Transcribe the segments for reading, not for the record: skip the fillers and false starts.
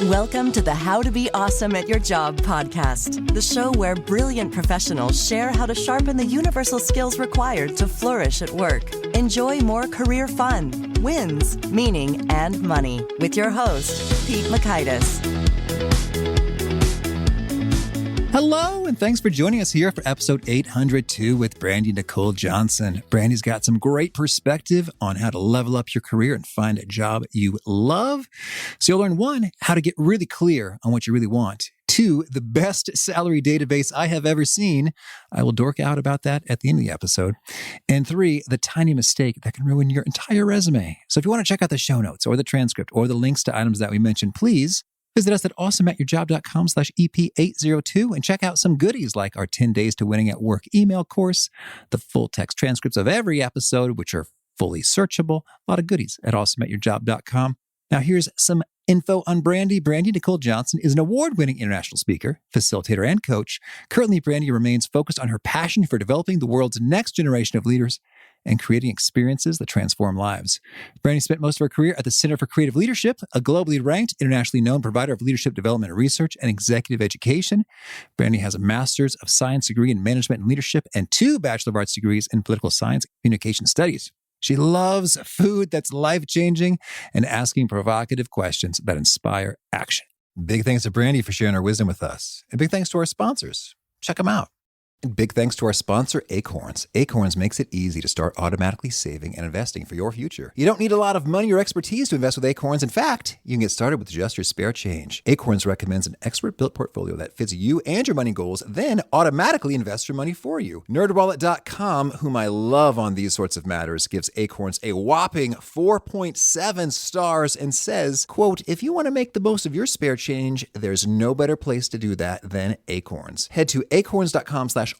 Welcome to the How to Be Awesome at Your Job podcast, the show where brilliant professionals share how to sharpen the universal skills required to flourish at work. Enjoy more career fun, wins, meaning, and money with your host, Pete Makaitis. Hello, and thanks for joining us here for episode 802 with Brandi Nicole Johnson. Brandi's got some great perspective on how to level up your career and find a job you love. So you'll learn 1, how to get really clear on what you really want. 2, the best salary database I have ever seen. I will dork out about that at the end of the episode. And 3, the tiny mistake that can ruin your entire resume. So if you want to check out the show notes or the transcript or the links to items that we mentioned, please visit us at awesomeatyourjob.com/EP802 and check out some goodies like our 10 Days to Winning at Work email course, the full text transcripts of every episode, which are fully searchable. A lot of goodies at awesomeatyourjob.com. Now here's some info on Brandi. Brandi Nicole Johnson is an award-winning international speaker, facilitator, and coach. Currently, Brandi remains focused on her passion for developing the world's next generation of leaders and creating experiences that transform lives. Brandi spent most of her career at the Center for Creative Leadership, a globally ranked, internationally known provider of leadership development and research and executive education. Brandi has a Master's of Science degree in Management and Leadership and 2 Bachelor of Arts degrees in Political Science and Communication Studies. She loves food that's life-changing and asking provocative questions that inspire action. Big thanks to Brandi for sharing her wisdom with us. And big thanks to our sponsors. Check them out. And big thanks to our sponsor, Acorns. Acorns makes it easy to start automatically saving and investing for your future. You don't need a lot of money or expertise to invest with Acorns. In fact, you can get started with just your spare change. Acorns recommends an expert-built portfolio that fits you and your money goals, then automatically invests your money for you. NerdWallet.com, whom I love on these sorts of matters, gives Acorns a whopping 4.7 stars and says, quote, "If you want to make the most of your spare change, there's no better place to do that than Acorns. Head to acorns.com/awesome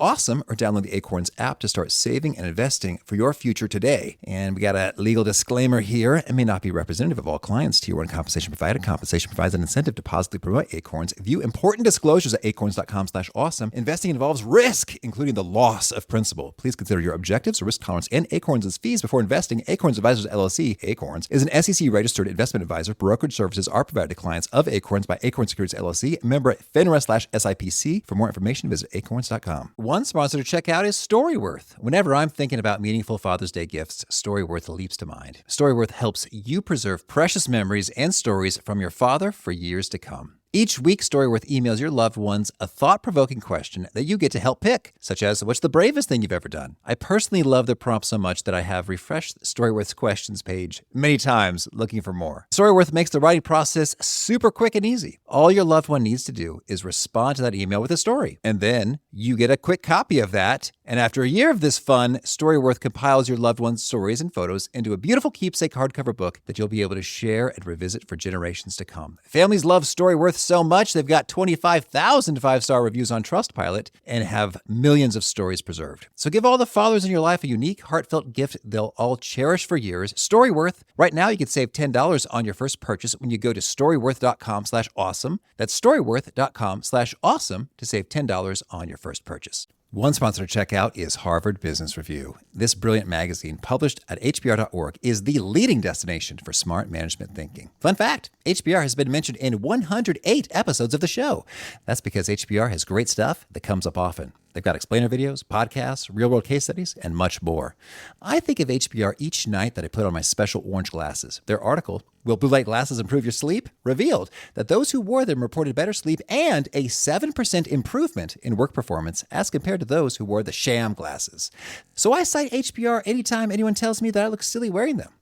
or download the Acorns app to start saving and investing for your future today." And we got a legal disclaimer here. It may not be representative of all clients. Tier 1 compensation provided. Compensation provides an incentive to positively promote Acorns. View important disclosures at acorns.com/awesome. Investing involves risk, including the loss of principal. Please consider your objectives, risk tolerance, and Acorns' fees before investing. Acorns Advisors LLC, Acorns, is an SEC-registered investment advisor. Brokerage services are provided to clients of Acorns by Acorns Securities LLC, member FINRA/SIPC. For more information, visit acorns.com. One sponsor to check out is Storyworth. Whenever I'm thinking about meaningful Father's Day gifts, Storyworth leaps to mind. Storyworth helps you preserve precious memories and stories from your father for years to come. Each week, Storyworth emails your loved ones a thought-provoking question that you get to help pick, such as, what's the bravest thing you've ever done? I personally love the prompt so much that I have refreshed Storyworth's questions page many times looking for more. Storyworth makes the writing process super quick and easy. All your loved one needs to do is respond to that email with a story, and then you get a quick copy of that. And after a year of this fun, Storyworth compiles your loved one's stories and photos into a beautiful keepsake hardcover book that you'll be able to share and revisit for generations to come. Families love Storyworth so much, they've got 25,000 5-star reviews on Trustpilot and have millions of stories preserved. So give all the fathers in your life a unique, heartfelt gift they'll all cherish for years. Storyworth. Right now, you can save $10 on your first purchase when you go to storyworth.com/awesome. That's storyworth.com/awesome to save $10 on your first purchase. One sponsor to check out is Harvard Business Review. This brilliant magazine, published at hbr.org, is the leading destination for smart management thinking. Fun fact, HBR has been mentioned in 108 episodes of the show. That's because HBR has great stuff that comes up often. They've got explainer videos, podcasts, real-world case studies, and much more. I think of HBR each night that I put on my special orange glasses. Their article, "Will Blue Light Glasses Improve Your Sleep?" revealed that those who wore them reported better sleep and a 7% improvement in work performance as compared to those who wore the sham glasses. So I cite HBR anytime anyone tells me that I look silly wearing them.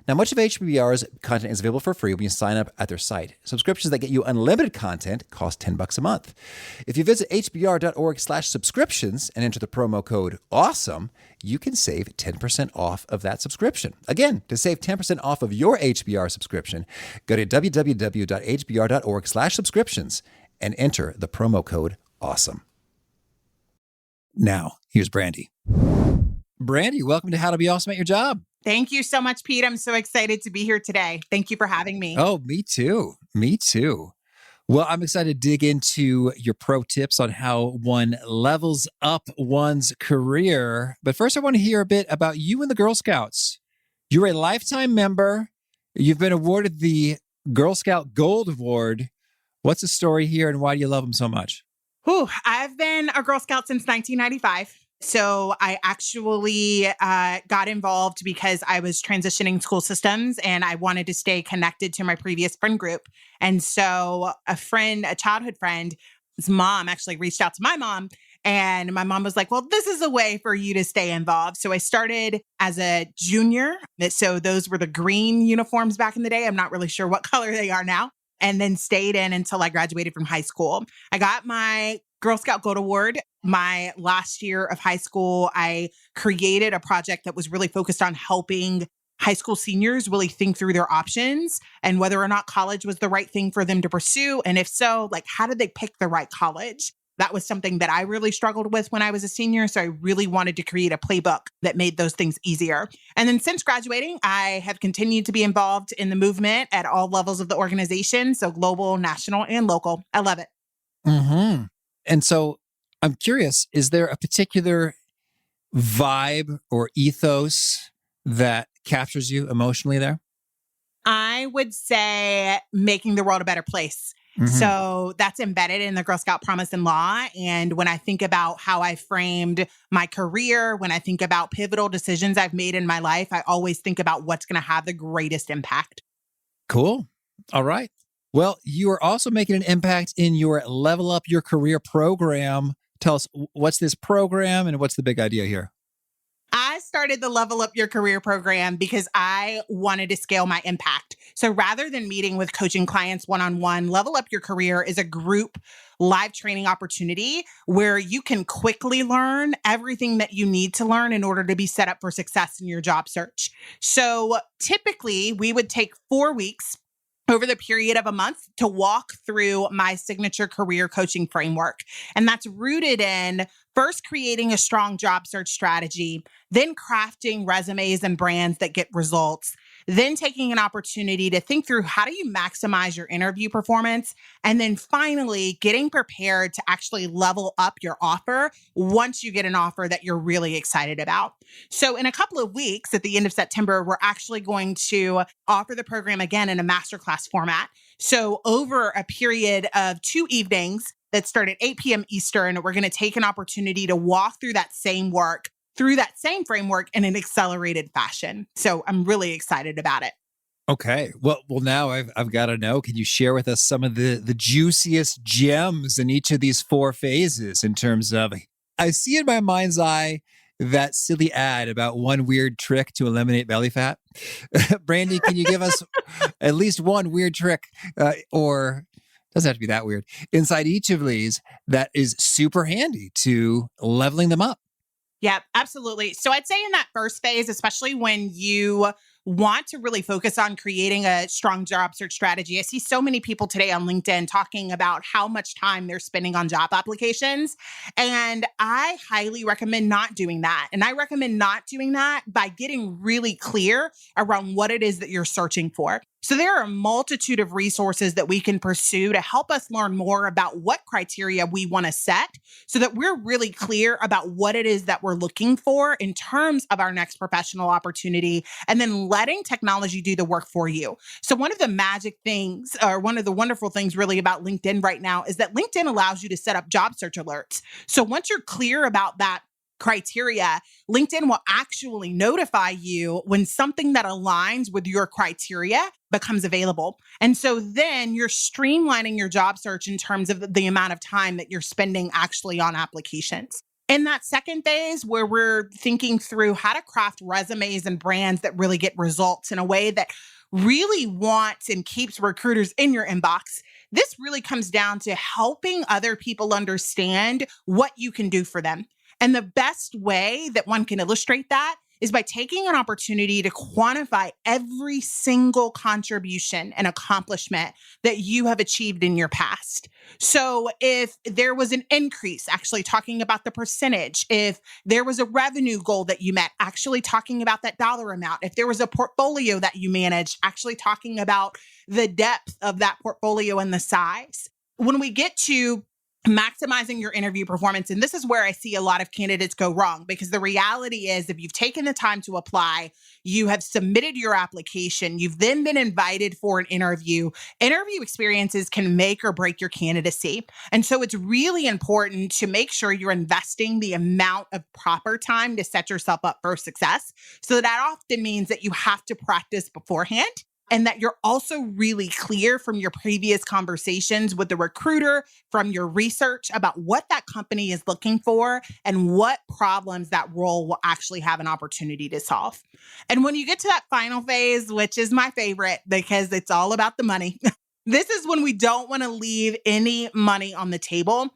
Now, much of HBR's content is available for free when you sign up at their site. Subscriptions that get you unlimited content cost $10 a month. If you visit hbr.org/subscriptions and enter the promo code AWESOME, you can save 10% off of that subscription. Again, to save 10% off of your HBR subscription, go to www.hbr.org/subscriptions and enter the promo code AWESOME. Now, here's Brandi. Brandi, welcome to How to Be Awesome at Your Job. Thank you so much, Pete. I'm so excited to be here today. Thank you for having me. Oh, me too. Me too. Well, I'm excited to dig into your pro tips on how one levels up one's career. But first, I want to hear a bit about you and the Girl Scouts. You're a lifetime member. You've been awarded the Girl Scout Gold Award What's the story here and why do you love them so much? I've been a Girl Scout since 1995. So I actually got involved because I was transitioning school systems and I wanted to stay connected to my previous friend group. And so a childhood friend, his mom actually reached out to my mom. And my mom was like, well, this is a way for you to stay involved. So I started as a junior. So those were the green uniforms back in the day. I'm not really sure what color they are now. And then stayed in until I graduated from high school. I got my Girl Scout Gold Award. My last year of high school, I created a project that was really focused on helping high school seniors really think through their options and whether or not college was the right thing for them to pursue. And if so, like, how did they pick the right college? That was something that I really struggled with when I was a senior. So I really wanted to create a playbook that made those things easier. And then since graduating, I have continued to be involved in the movement at all levels of the organization. So global, national, and local. I love it. Mm-hmm. And so I'm curious, is there a particular vibe or ethos that captures you emotionally there? I would say making the world a better place. Mm-hmm. So that's embedded in the Girl Scout Promise and Law. And when I think about how I framed my career, when I think about pivotal decisions I've made in my life, I always think about what's going to have the greatest impact. Cool. All right. Well, you are also making an impact in your Level Up Your Career program. Tell us, what's this program and what's the big idea here? I started the Level Up Your Career program because I wanted to scale my impact. So rather than meeting with coaching clients one-on-one, Level Up Your Career is a group live training opportunity where you can quickly learn everything that you need to learn in order to be set up for success in your job search. So typically, we would take 4 weeks over the period of a month to walk through my signature career coaching framework. And that's rooted in first creating a strong job search strategy, then crafting resumes and brands that get results, then taking an opportunity to think through how do you maximize your interview performance, and then finally getting prepared to actually level up your offer once you get an offer that you're really excited about. So in a couple of weeks at the end of September, we're actually going to offer the program again in a masterclass format. So over a period of 2 evenings that start at 8 p.m. Eastern, we're going to take an opportunity to walk through that same work through that same framework in an accelerated fashion. So I'm really excited about it. Okay. Well, now I've got to know, can you share with us some of the juiciest gems in each of these 4 phases in terms of, I see in my mind's eye that silly ad about one weird trick to eliminate belly fat. Brandi, can you give us at least one weird trick or doesn't have to be that weird inside each of these that is super handy to leveling them up? Yeah, absolutely. So I'd say in that first phase, especially when you want to really focus on creating a strong job search strategy, I see so many people today on LinkedIn talking about how much time they're spending on job applications. And I highly recommend not doing that. And I recommend not doing that by getting really clear around what it is that you're searching for. So there are a multitude of resources that we can pursue to help us learn more about what criteria we want to set so that we're really clear about what it is that we're looking for in terms of our next professional opportunity, and then letting technology do the work for you. So one of the magic things, or one of the wonderful things really about LinkedIn right now, is that LinkedIn allows you to set up job search alerts. So once you're clear about that criteria, LinkedIn will actually notify you when something that aligns with your criteria becomes available. And so then you're streamlining your job search in terms of the amount of time that you're spending actually on applications. In that second phase, where we're thinking through how to craft resumes and brands that really get results in a way that really wants and keeps recruiters in your inbox, this really comes down to helping other people understand what you can do for them. And the best way that one can illustrate that is by taking an opportunity to quantify every single contribution and accomplishment that you have achieved in your past. So if there was an increase, actually talking about the percentage. If there was a revenue goal that you met, actually talking about that dollar amount. If there was a portfolio that you managed, actually talking about the depth of that portfolio and the size. When we get to maximizing your interview performance. And this is where I see a lot of candidates go wrong, because the reality is if you've taken the time to apply, you have submitted your application, you've then been invited for an interview. Interview experiences can make or break your candidacy. And so it's really important to make sure you're investing the amount of proper time to set yourself up for success. So that often means that you have to practice beforehand, and that you're also really clear from your previous conversations with the recruiter, from your research about what that company is looking for and what problems that role will actually have an opportunity to solve. And when you get to that final phase, which is my favorite because it's all about the money, this is when we don't want to leave any money on the table.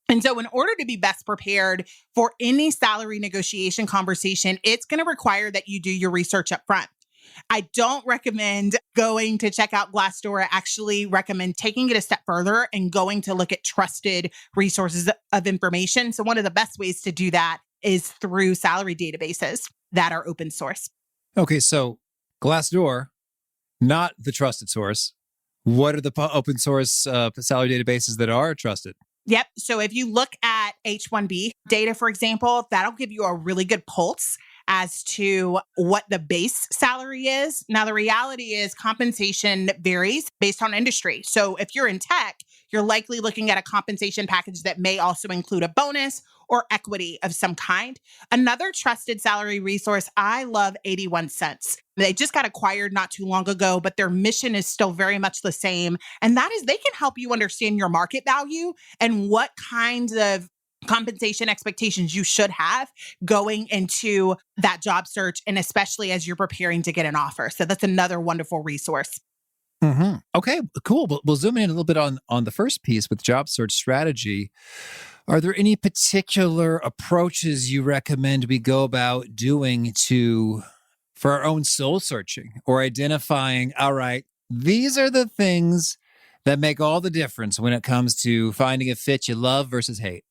And so in order to be best prepared for any salary negotiation conversation, it's going to require that you do your research up front. I don't recommend going to check out Glassdoor. I actually recommend taking it a step further and going to look at trusted resources of information. So one of the best ways to do that is through salary databases that are open source. Okay, so Glassdoor, not the trusted source. What are the open source salary databases that are trusted? Yep. So if you look at H-1B data, for example, that'll give you a really good pulse as to what the base salary is. Now, the reality is compensation varies based on industry. So if you're in tech, you're likely looking at a compensation package that may also include a bonus or equity of some kind. Another trusted salary resource, I love 81 Cents. They just got acquired not too long ago, but their mission is still very much the same. And that is they can help you understand your market value and what kinds of compensation expectations you should have going into that job search, and especially as you're preparing to get an offer. So that's another wonderful resource. Mm-hmm. Okay, cool. We'll zoom in a little bit on the first piece with job search strategy. Are there any particular approaches you recommend we go about doing for our own soul searching or identifying, all right, these are the things that make all the difference when it comes to finding a fit you love versus hate?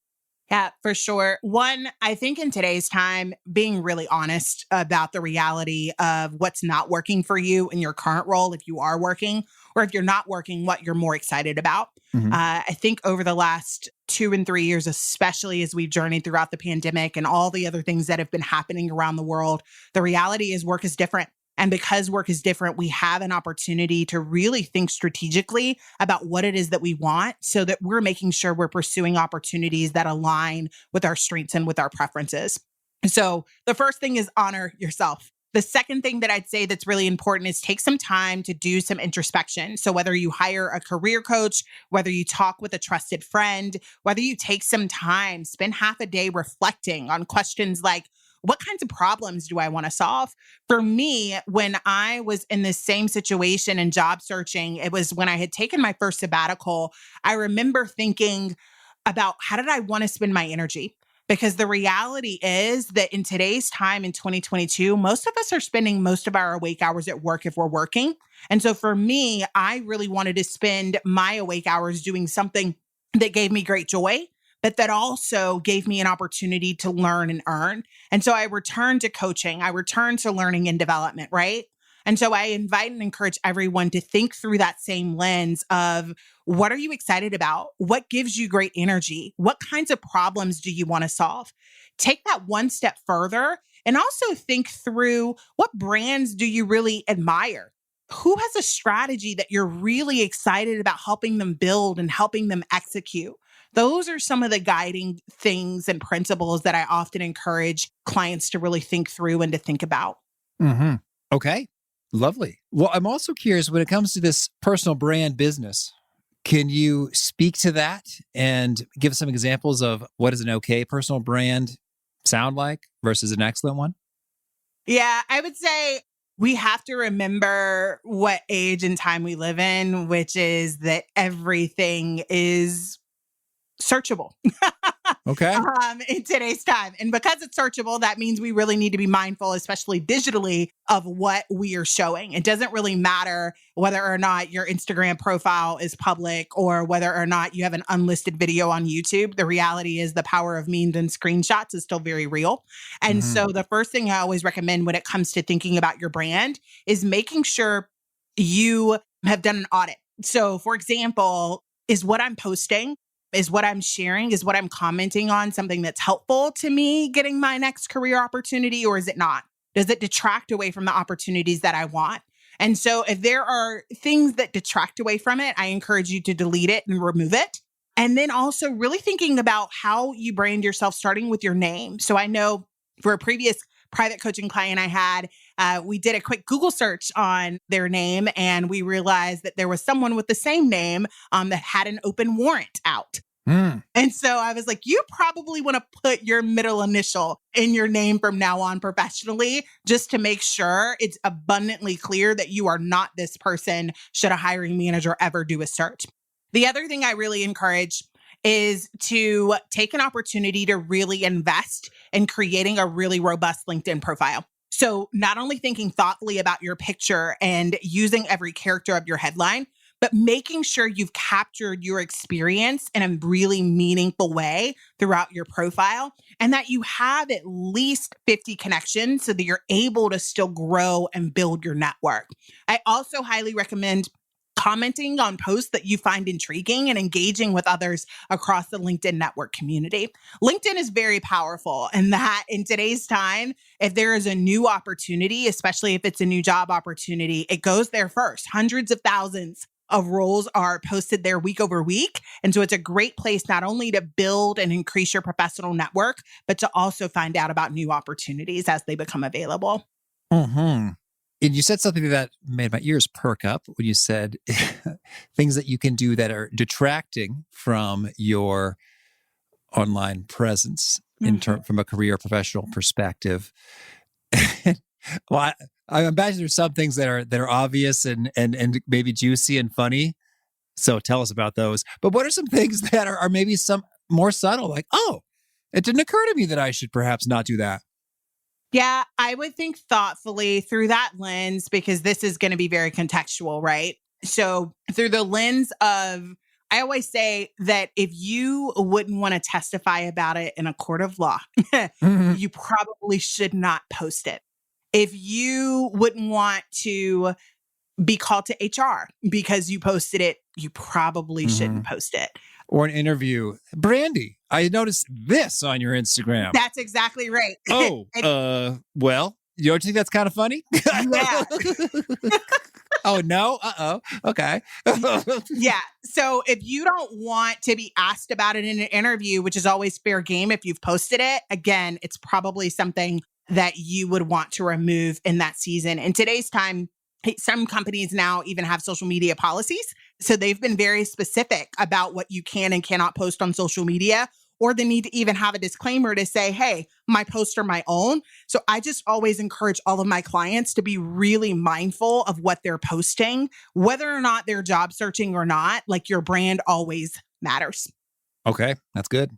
Yeah, for sure. One, I think in today's time, being really honest about the reality of what's not working for you in your current role, if you are working, or if you're not working, what you're more excited about. Mm-hmm. I think over the last 2 and 3 years, especially as we've journeyed throughout the pandemic and all the other things that have been happening around the world, the reality is work is different. And because work is different, we have an opportunity to really think strategically about what it is that we want so that we're making sure we're pursuing opportunities that align with our strengths and with our preferences. So the first thing is honor yourself. The second thing that I'd say that's really important is take some time to do some introspection. So whether you hire a career coach, whether you talk with a trusted friend, whether you take some time, spend half a day reflecting on questions like, what kinds of problems do I want to solve? For me, when I was in the same situation in job searching, it was when I had taken my first sabbatical. I remember thinking about how did I want to spend my energy? Because the reality is that in today's time in 2022, most of us are spending most of our awake hours at work if we're working. And so for me, I really wanted to spend my awake hours doing something that gave me great joy, but that also gave me an opportunity to learn and earn. And so I returned to coaching. I returned to learning and development, right? And so I invite and encourage everyone to think through that same lens of what are you excited about? What gives you great energy? What kinds of problems do you want to solve? Take that one step further and also think through what brands do you really admire? Who has a strategy that you're really excited about helping them build and helping them execute? Those are some of the guiding things and principles that I often encourage clients to really think through and to think about. Mm-hmm. Okay, lovely. Well, I'm also curious when it comes to this personal brand business, can you speak to that and give some examples of what does an okay personal brand sound like versus an excellent one? Yeah, I would say we have to remember what age and time we live in, which is that everything is searchable Okay. in today's time. And because it's searchable, that means we really need to be mindful, especially digitally, of what we are showing. It doesn't really matter whether or not your Instagram profile is public or whether or not you have an unlisted video on YouTube. The reality is the power of memes and screenshots is still very real. And so the first thing I always recommend when it comes to thinking about your brand is making sure you have done an audit. So for example, is what I'm posting Is what I'm sharing, is what I'm commenting on something that's helpful to me getting my next career opportunity, or is it not? Does it detract away from the opportunities that I want? And so if there are things that detract away from it, I encourage you to delete it and remove it. And then also really thinking about how you brand yourself, starting with your name. So I know for a previous private coaching client I had, we did a quick Google search on their name, and we realized that there was someone with the same name that had an open warrant out. And so I was like, you probably want to put your middle initial in your name from now on professionally, just to make sure it's abundantly clear that you are not this person should a hiring manager ever do a search. The other thing I really encourage is to take an opportunity to really invest in creating a really robust LinkedIn profile. So not only thinking thoughtfully about your picture and using every character of your headline, but making sure you've captured your experience in a really meaningful way throughout your profile, and that you have at least 50 connections so that you're able to still grow and build your network. I also highly recommend commenting on posts that you find intriguing and engaging with others across the LinkedIn network community. LinkedIn is very powerful, and that in today's time, if there is a new opportunity, especially if it's a new job opportunity, it goes there first. Hundreds of thousands of roles are posted there week over week. And so it's a great place not only to build and increase your professional network, but to also find out about new opportunities as they become available. And you said something that made my ears perk up when you said things that you can do that are detracting from your online presence from a career professional perspective. Well, I imagine there's some things that are obvious and maybe juicy and funny. So tell us about those. But what are some things that are maybe some more subtle? Like, oh, it didn't occur to me that I should perhaps not do that. Yeah, I would think thoughtfully through that lens, because this is going to be very contextual, right? So through the lens of, I always say that if you wouldn't want to testify about it in a court of law, you probably should not post it. If you wouldn't want to be called to HR because you posted it, you probably shouldn't post it. Or an interview. Brandi, I noticed this on your Instagram. That's exactly right. Oh, well, you don't think that's kind of funny? Yeah. Oh, no? Uh-oh. Okay. Yeah. So if you don't want to be asked about it in an interview, which is always fair game if you've posted it, again, it's probably something that you would want to remove in that season. In today's time, some companies now even have social media policies. So they've been very specific about what you can and cannot post on social media, or they need to even have a disclaimer to say, hey, my posts are my own. So I just always encourage all of my clients to be really mindful of what they're posting, whether or not they're job searching or not. Like, your brand always matters. Okay, that's good.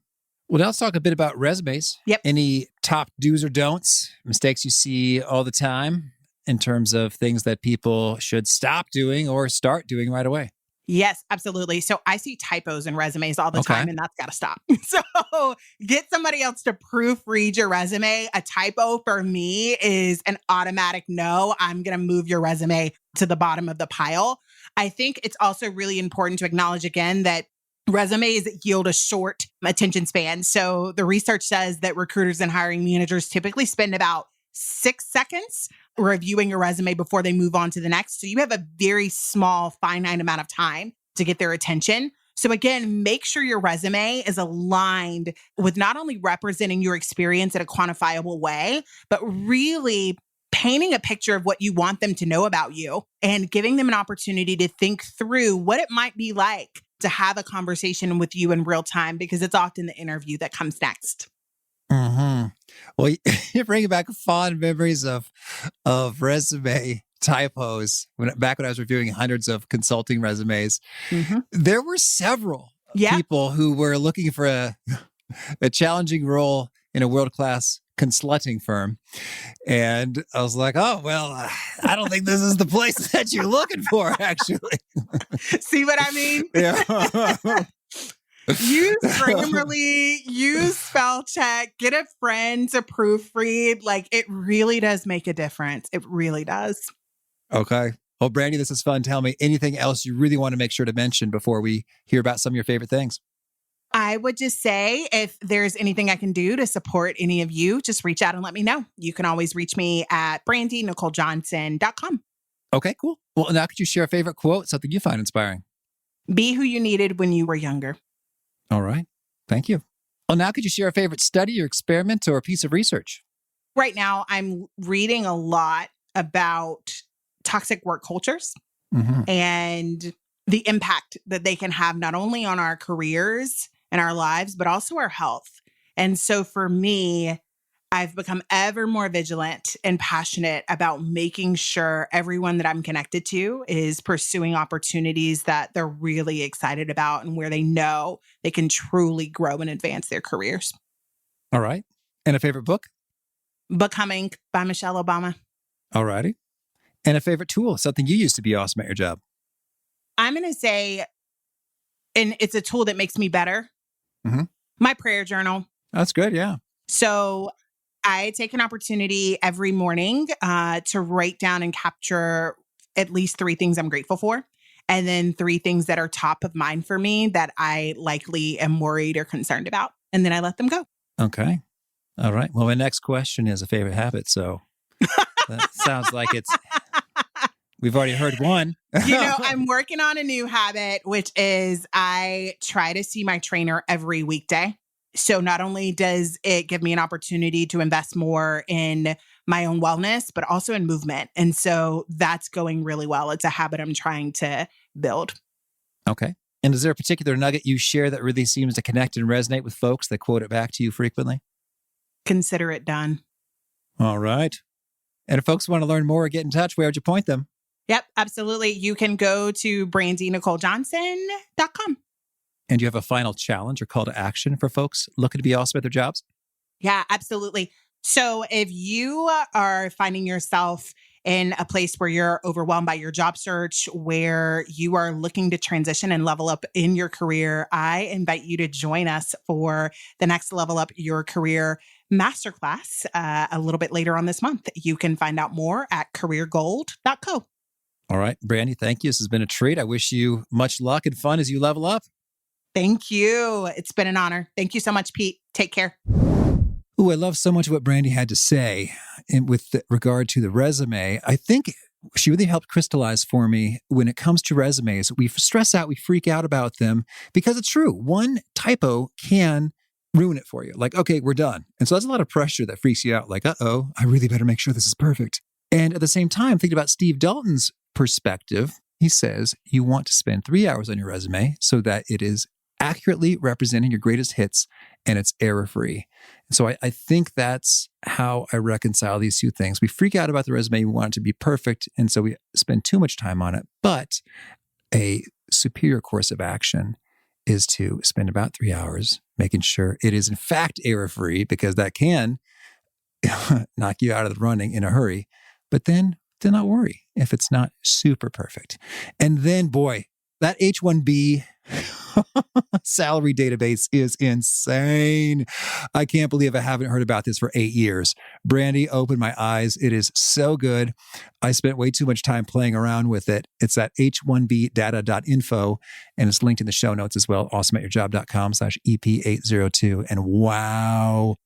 Well, now let's talk a bit about resumes. Yep. Any top do's or don'ts, mistakes you see all the time in terms of things that people should stop doing or start doing right away? Yes, absolutely. So I see typos in resumes all the time, and that's got to stop. So get somebody else to proofread your resume. A typo for me is an automatic no. I'm going to move your resume to the bottom of the pile. I think it's also really important to acknowledge again that resumes yield a short attention span. So the research says that recruiters and hiring managers typically spend about 6 seconds reviewing your resume before they move on to the next. So you have a very small, finite amount of time to get their attention. So again, make sure your resume is aligned with not only representing your experience in a quantifiable way, but really painting a picture of what you want them to know about you and giving them an opportunity to think through what it might be like to have a conversation with you in real time, because it's often the interview that comes next. Well, you're bringing back fond memories of resume typos. Back when I was reviewing hundreds of consulting resumes, there were several people who were looking for a challenging role in a world-class consulting firm. And I was like, oh, well, I don't think this is the place that you're looking for, actually. See what I mean? Yeah. Use Grammarly, use spell check, get a friend to proofread. Like, it really does make a difference. It really does. Okay. Well, Brandi, this is fun. Tell me anything else you really want to make sure to mention before we hear about some of your favorite things. I would just say if there's anything I can do to support any of you, just reach out and let me know. You can always reach me at BrandiNicoleJohnson.com. Okay, cool. Well, now could you share a favorite quote, something you find inspiring? Be who you needed when you were younger. All right. Thank you. Well, now could you share a favorite study or experiment or a piece of research? Right now, I'm reading a lot about toxic work cultures and the impact that they can have not only on our careers and our lives, but also our health. And so for me, I've become ever more vigilant and passionate about making sure everyone that I'm connected to is pursuing opportunities that they're really excited about and where they know they can truly grow and advance their careers. All right. And a favorite book? Becoming by Michelle Obama. All righty. And a favorite tool, something you use to be awesome at your job? I'm going to say, and it's a tool that makes me better, my prayer journal. That's good. Yeah. So I take an opportunity every morning to write down and capture at least 3 things I'm grateful for. And then 3 things that are top of mind for me that I likely am worried or concerned about. And then I let them go. Okay. All right. Well, my next question is a favorite habit. So that sounds like we've already heard one. I'm working on a new habit, which is I try to see my trainer every weekday. So not only does it give me an opportunity to invest more in my own wellness, but also in movement. And so that's going really well. It's a habit I'm trying to build. Okay. And is there a particular nugget you share that really seems to connect and resonate with folks that quote it back to you frequently? Consider it done. All right. And if folks want to learn more or get in touch, where would you point them? Yep, absolutely. You can go to BrandiNicoleJohnson.com. And do you have a final challenge or call to action for folks looking to be awesome at their jobs? Yeah, absolutely. So if you are finding yourself in a place where you're overwhelmed by your job search, where you are looking to transition and level up in your career, I invite you to join us for the next Level Up Your Career Masterclass a little bit later on this month. You can find out more at careergold.co. All right, Brandi, thank you. This has been a treat. I wish you much luck and fun as you level up. Thank you. It's been an honor. Thank you so much, Pete. Take care. Ooh, I love so much what Brandi had to say with regard to the resume. I think she really helped crystallize for me when it comes to resumes. We stress out, we freak out about them because it's true. One typo can ruin it for you. Like, okay, we're done. And so that's a lot of pressure that freaks you out. Like, uh-oh, I really better make sure this is perfect. And at the same time, thinking about Steve Dalton's perspective, he says you want to spend 3 hours on your resume so that it is accurately representing your greatest hits and it's error-free. So I think that's how I reconcile these two things. We freak out about the resume. We want it to be perfect. And so we spend too much time on it. But a superior course of action is to spend about 3 hours making sure it is in fact error-free, because that can knock you out of the running in a hurry. But then do not worry if it's not super perfect. And then, boy, that H-1B salary database is insane. I can't believe I haven't heard about this for 8 years. Brandi opened my eyes. It is so good. I spent way too much time playing around with it. It's at h1bdata.info, and it's linked in the show notes as well, awesomeatyourjob.com/EP802. And wow,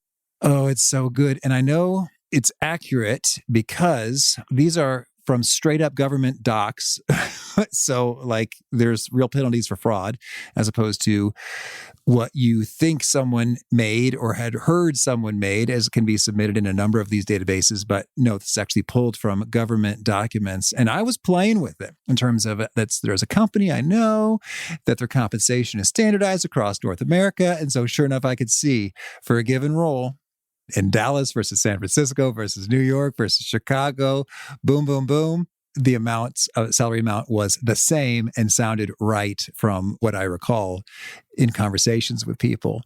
oh, it's so good. And I know it's accurate because these are from straight up government docs. So like there's real penalties for fraud as opposed to what you think someone made or had heard someone made, as can be submitted in a number of these databases. But no, this is actually pulled from government documents. And I was playing with it in terms of there's a company I know that their compensation is standardized across North America. And so sure enough, I could see for a given role, in Dallas versus San Francisco versus New York versus Chicago, boom, boom, boom, the salary amount was the same and sounded right from what I recall in conversations with people,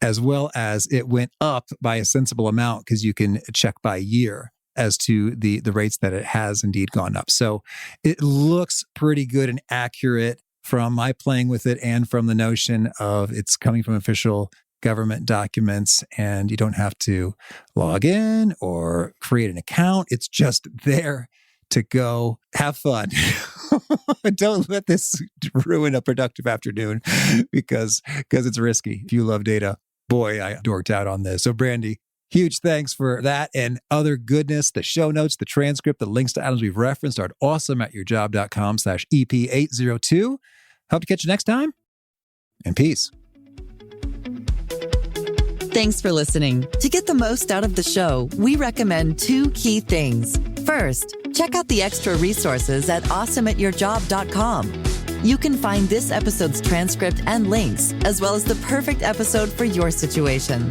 as well as it went up by a sensible amount because you can check by year as to the rates that it has indeed gone up. So it looks pretty good and accurate from my playing with it and from the notion of it's coming from official government documents, and you don't have to log in or create an account. It's just there to go have fun. Don't let this ruin a productive afternoon because it's risky. If you love data, boy, I dorked out on this. So Brandi, huge thanks for that and other goodness. The show notes, the transcript, the links to items we've referenced are at awesomeatyourjob.com/EP802. Hope to catch you next time, and peace. Thanks for listening. To get the most out of the show, we recommend 2 key things. First, check out the extra resources at awesomeatyourjob.com. You can find this episode's transcript and links, as well as the perfect episode for your situation.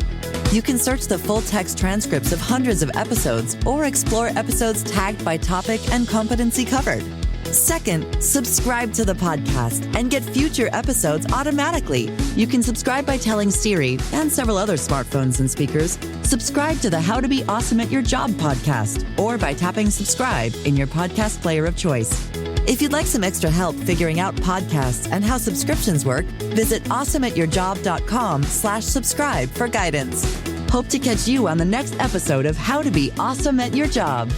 You can search the full text transcripts of hundreds of episodes or explore episodes tagged by topic and competency covered. Second, subscribe to the podcast and get future episodes automatically. You can subscribe by telling Siri and several other smartphones and speakers, subscribe to the How to Be Awesome at Your Job podcast, or by tapping subscribe in your podcast player of choice. If you'd like some extra help figuring out podcasts and how subscriptions work, visit awesomeatyourjob.com/subscribe for guidance. Hope to catch you on the next episode of How to Be Awesome at Your Job.